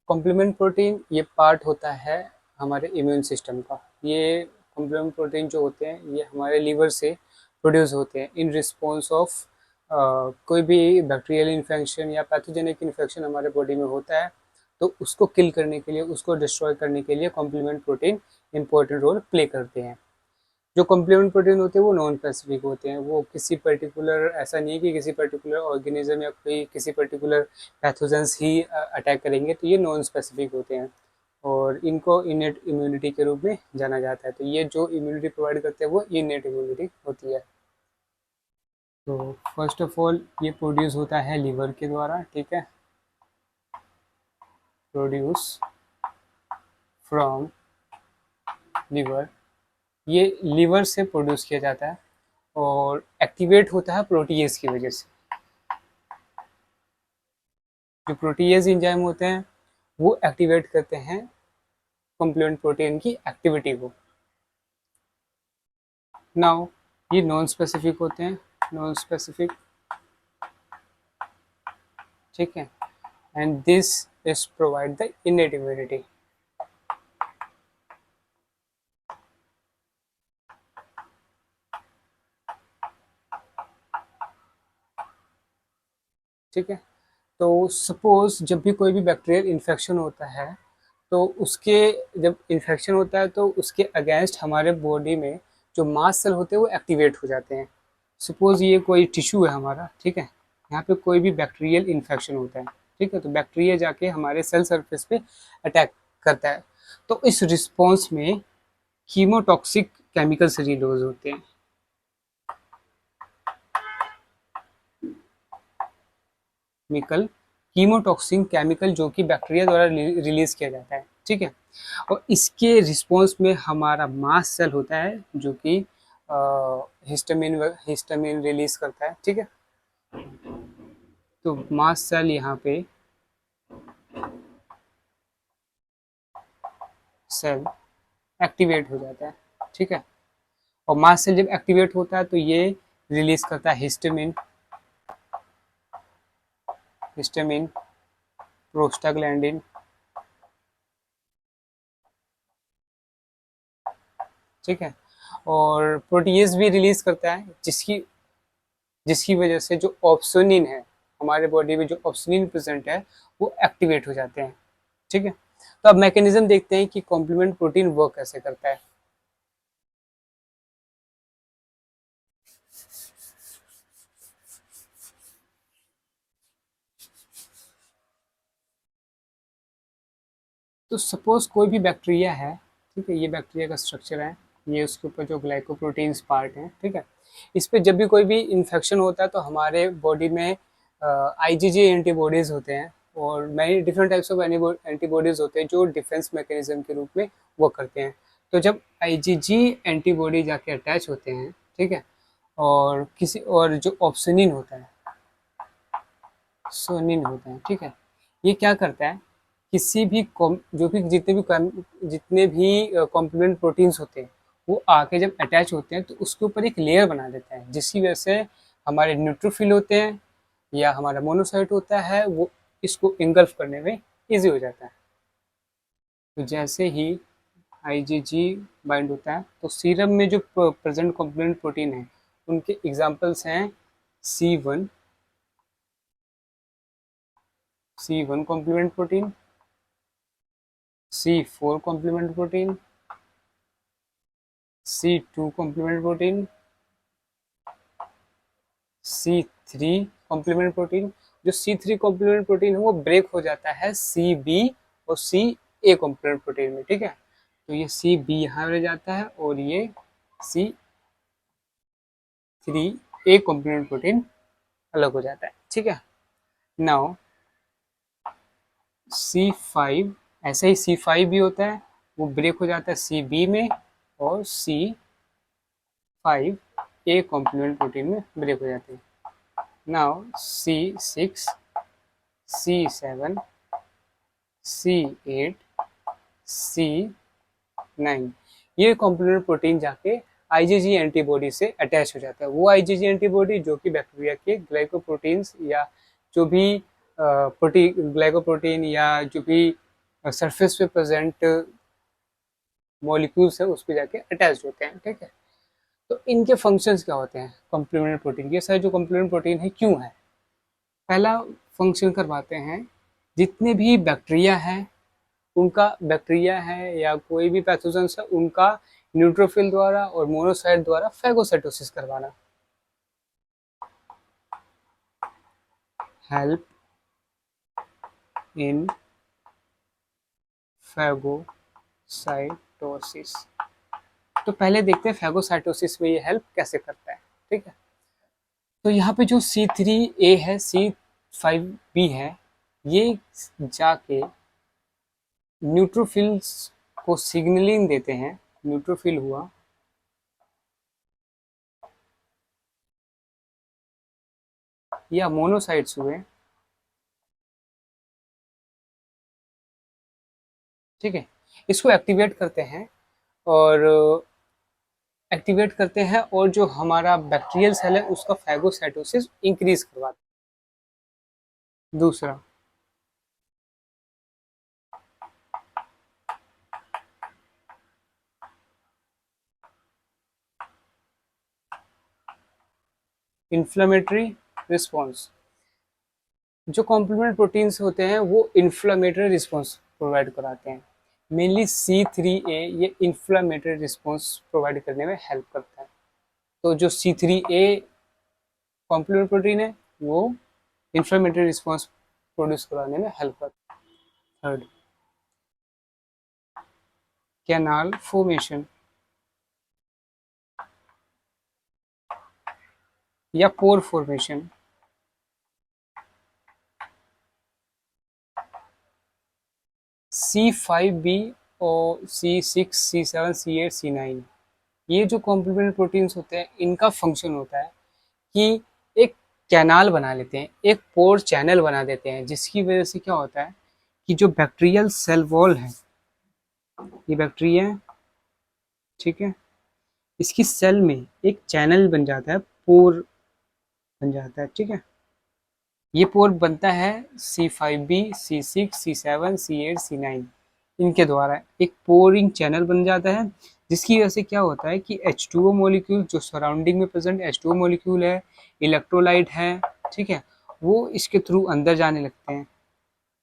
Complement protein ये part होता है हमारे इम्यून सिस्टम का। ये कॉम्प्लीमेंट प्रोटीन जो होते हैं ये हमारे लीवर से प्रोड्यूस होते हैं इन रिस्पॉन्स ऑफ कोई भी बैक्टीरियल इन्फेक्शन या पैथोजेनिक इन्फेक्शन हमारे बॉडी में होता है, तो उसको किल करने के लिए, उसको डिस्ट्रॉय करने के लिए complement protein important role play करते हैं। जो कॉम्प्लीमेंट प्रोटीन होते हैं वो नॉन स्पेसिफिक होते हैं, वो किसी पर्टिकुलर, ऐसा नहीं है कि किसी पर्टिकुलर ऑर्गेनिज्म या कोई किसी पर्टिकुलर पैथोजेंस ही अटैक करेंगे, तो ये नॉन स्पेसिफिक होते हैं और इनको इनेट इम्यूनिटी के रूप में जाना जाता है। तो ये जो इम्यूनिटी प्रोवाइड करते हैं वो इनेट इम्यूनिटी होती है। तो फर्स्ट ऑफ ऑल ये प्रोड्यूस होता है लीवर के द्वारा, ठीक है, प्रोड्यूस फ्रॉम लीवर, ये लीवर से प्रोड्यूस किया जाता है और एक्टिवेट होता है प्रोटीएज की वजह से। जो प्रोटीएज एंजाइम होते हैं वो एक्टिवेट करते हैं कॉम्प्लीमेंट प्रोटीन की एक्टिविटी को। नाउ ये नॉन स्पेसिफिक होते हैं, नॉन स्पेसिफिक, ठीक है, and this is provide the innate immunity. ठीक है, तो सपोज जब भी कोई भी बैक्टीरियल इन्फेक्शन होता है, तो उसके जब इन्फेक्शन होता है तो उसके अगेंस्ट हमारे बॉडी में जो मास्ट सेल होते हैं वो एक्टिवेट हो जाते हैं। सपोज ये कोई टिश्यू है हमारा, ठीक है, यहाँ पे कोई भी बैक्टीरियल इन्फेक्शन होता है, ठीक है, तो बैक्टीरिया जाके हमारे सेल सरफेस पे अटैक करता है, तो इस रिस्पॉन्स में कीमोटॉक्सिक केमिकल्स रिलीज होते हैं। केमिकल, कीमोटॉक्सिन केमिकल जो कि बैक्टीरिया द्वारा रिलीज किया जाता है, ठीक है, और इसके रिस्पॉन्स में हमारा मास्ट सेल होता है जो कि हिस्टामिन हिस्टामिन रिलीज करता है, ठीक है, तो मास्ट सेल यहाँ पे सेल एक्टिवेट हो जाता है, ठीक है, और मास्ट सेल जब एक्टिवेट होता है तो ये रिलीज करता है हिस्टामिन, हिस्टामिन, प्रोस्टाग्लैंडिन, ठीक है, और प्रोटीएज भी रिलीज करता है जिसकी जिसकी वजह से जो ऑप्सोनिन है, हमारे बॉडी में जो ऑप्सोनिन प्रेजेंट है वो एक्टिवेट हो जाते हैं, ठीक है। तो अब मैकेनिज्म देखते हैं कि कॉम्प्लीमेंट प्रोटीन वर्क कैसे करता है। तो सपोज कोई भी बैक्टीरिया है, ठीक है, ये बैक्टीरिया का स्ट्रक्चर है, ये उसके ऊपर जो ग्लाइकोप्रोटीन्स पार्ट हैं, ठीक है, इस पे जब भी कोई भी इन्फेक्शन होता है तो हमारे बॉडी में आईजीजी एंटीबॉडीज होते हैं और many different types of antibodies होते हैं जो डिफेंस मैकेनिज्म के रूप में वर्क करते हैं। तो जब आईजीजी एंटीबॉडी जाके अटैच होते हैं, ठीक है, और किसी और जो ऑप्सोनिन होता है, सोनिन होता है, ठीक है, ये क्या करता है, किसी भी जो भी जितने भी कॉम्प्लीमेंट प्रोटीन्स होते हैं वो आके जब अटैच होते हैं तो उसके ऊपर एक लेयर बना देता है जिसकी वजह से हमारे न्यूट्रोफिल होते हैं या हमारा मोनोसाइट होता है वो इसको इंगल्फ करने में इजी हो जाता है। तो जैसे ही आईजीजी बाइंड होता है तो सीरम में जो प्रेजेंट कॉम्प्लीमेंट प्रोटीन है उनके एग्जांपल्स हैं C1, C1 complement protein, C4 complement protein, C2 complement protein, C3 complement protein. जो C3 कॉम्प्लीमेंट प्रोटीन है वो ब्रेक हो जाता है CB और CA कॉम्प्लीमेंट प्रोटीन में, ठीक है, तो ये CB यहाँ रह जाता है और ये C3A कॉम्प्लीमेंट प्रोटीन अलग हो जाता है, ठीक है। नाउ C5, ऐसे ही C5 भी होता है, वो ब्रेक हो जाता है CB में और C5A कॉम्प्लीमेंट प्रोटीन में ब्रेक हो जाते हैं। Now C6, C7, C8, C9, ये कॉम्प्लीमेंट प्रोटीन जाके आईजीजी एंटीबॉडी से अटैच हो जाता है। वो आईजीजी एंटीबॉडी जो कि बैक्टीरिया के ग्लाइकोप्रोटीन्स या जो भी प्रोटीन, ग्लाइकोप्रोटीन या जो भी सरफेस पे प्रेजेंट मॉलिक्यूल्स है उस पे जाके अटैच होते हैं, ठीक है। तो इनके फंक्शंस क्या होते हैं कॉम्प्लीमेंट्री प्रोटीन, ये सारे जो कॉम्प्लीमेंट्री प्रोटीन है क्यों है। पहला फंक्शन करवाते हैं, जितने भी बैक्टीरिया हैं उनका, बैक्टीरिया है या कोई भी पैथोजेंस है उनका न्यूट्रोफिल द्वारा और मोनोसाइट द्वारा फैगोसाइटोसिस करवाना। Help in phagocytosis. तो पहले देखते हैं फैगोसाइटोसिस में ये हेल्प कैसे करता है, ठीक है। तो यहाँ पे जो C3A है, C5B है, ये जाके न्यूट्रोफिल्स को सिग्नलिंग देते हैं। न्यूट्रोफिल हुआ, या मोनोसाइट्स हुए, ठीक है, इसको एक्टिवेट करते हैं और जो हमारा बैक्टीरियल सेल है उसका फैगोसाइटोसिस इंक्रीज करवाते हैं। दूसरा, इन्फ्लेमेटरी रिस्पॉन्स। जो कॉम्प्लीमेंट प्रोटीन्स होते हैं वो इन्फ्लेमेटरी रिस्पॉन्स प्रोवाइड कराते हैं। मेनली C3A ये इन्फ्लेमेटरी रिस्पॉन्स प्रोवाइड करने में हेल्प करता है। तो जो C3A कॉम्प्लीमेंट प्रोटीन है वो इन्फ्लेमेटरी रिस्पॉन्स प्रोड्यूस कराने में हेल्प करता है। थर्ड, कैनाल फॉर्मेशन या पोर फॉर्मेशन। C5B और C6, C7, C8, C9 ये जो कॉम्प्लीमेंट प्रोटीन्स होते हैं इनका फंक्शन होता है कि एक कैनाल बना लेते हैं, एक पोर चैनल बना देते हैं, जिसकी वजह से क्या होता है कि जो बैक्टीरियल सेल वॉल है, ये बैक्टीरिया है, ठीक है, इसकी सेल में एक चैनल बन जाता है, पोर बन जाता है, ठीक है। ये पोर बनता है C5B, C6, C7, C8, C9 इनके द्वारा एक पोरिंग चैनल बन जाता है, जिसकी वजह से क्या होता है कि H2O मॉलिक्यूल जो सराउंडिंग में प्रेजेंट H2O मॉलिक्यूल है, इलेक्ट्रोलाइट है, ठीक है, वो इसके थ्रू अंदर जाने लगते हैं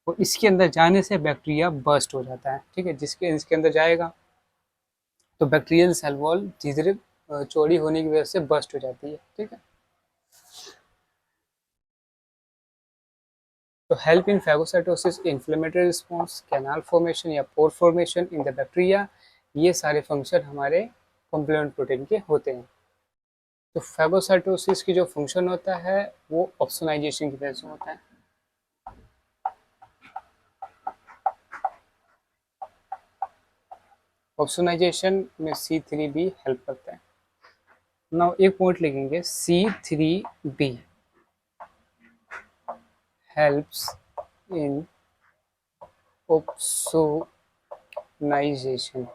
और इसके अंदर जाने से बैक्टीरिया बर्स्ट हो जाता है, ठीक है। इसके अंदर जाएगा तो बैक्टीरियल सेल वॉल धीरे धीरे चौड़ी होने की वजह से बर्स्ट हो जाती है, ठीक है। तो help in phagocytosis, inflammatory response, canal formation या पोर फॉर्मेशन इन द बैक्टीरिया, ये सारे फंक्शन हमारे कॉम्प्लीमेंट प्रोटीन के होते हैं। तो फैगोसाइटोसिस की जो फंक्शन होता है वो ऑप्सोनाइजेशन की वजह से होता है। ऑप्सोनाइजेशन में C3B हेल्प करता है। नाउ एक पॉइंट लिखेंगे, C3B हेल्प्स इन ऑप्सोनाइजेशन।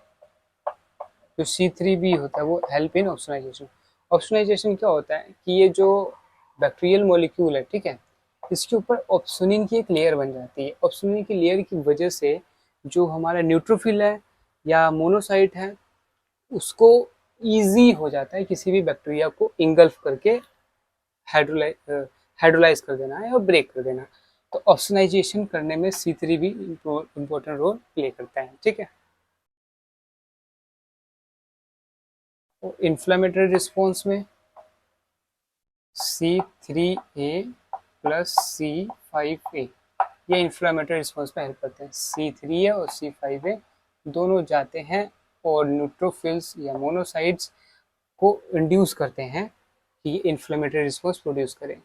जो C3B होता है वो हेल्प इन ऑप्सोनाइजेशन। ऑप्सोनाइजेशन क्या होता है कि ये जो बैक्टीरियल मॉलिक्यूल है, ठीक है, इसके ऊपर ऑप्सोनिन की एक लेयर बन जाती है। ऑप्सोनिन की लेयर की वजह से जो हमारा न्यूट्रोफिल है या मोनोसाइट है उसको ईजी हो जाता है किसी भी बैक्टीरिया को इंगल्फ करके हाइड्रोलाइज कर देना है और ब्रेक कर देना। तो ऑप्सोनाइजेशन करने में C3B इम्पोर्टेंट रोल प्ले करता है, ठीक है। इन्फ्लेमेटरी रिस्पॉन्स में C3A प्लस C5A ये इन्फ्लेमेटरी रिस्पॉन्स में हेल्प करते हैं। C3A और C5A दोनों जाते हैं और न्यूट्रोफिल्स या मोनोसाइट्स को इंड्यूस करते हैं कि ये इन्फ्लेमेटरी रिस्पॉन्स प्रोड्यूस करें।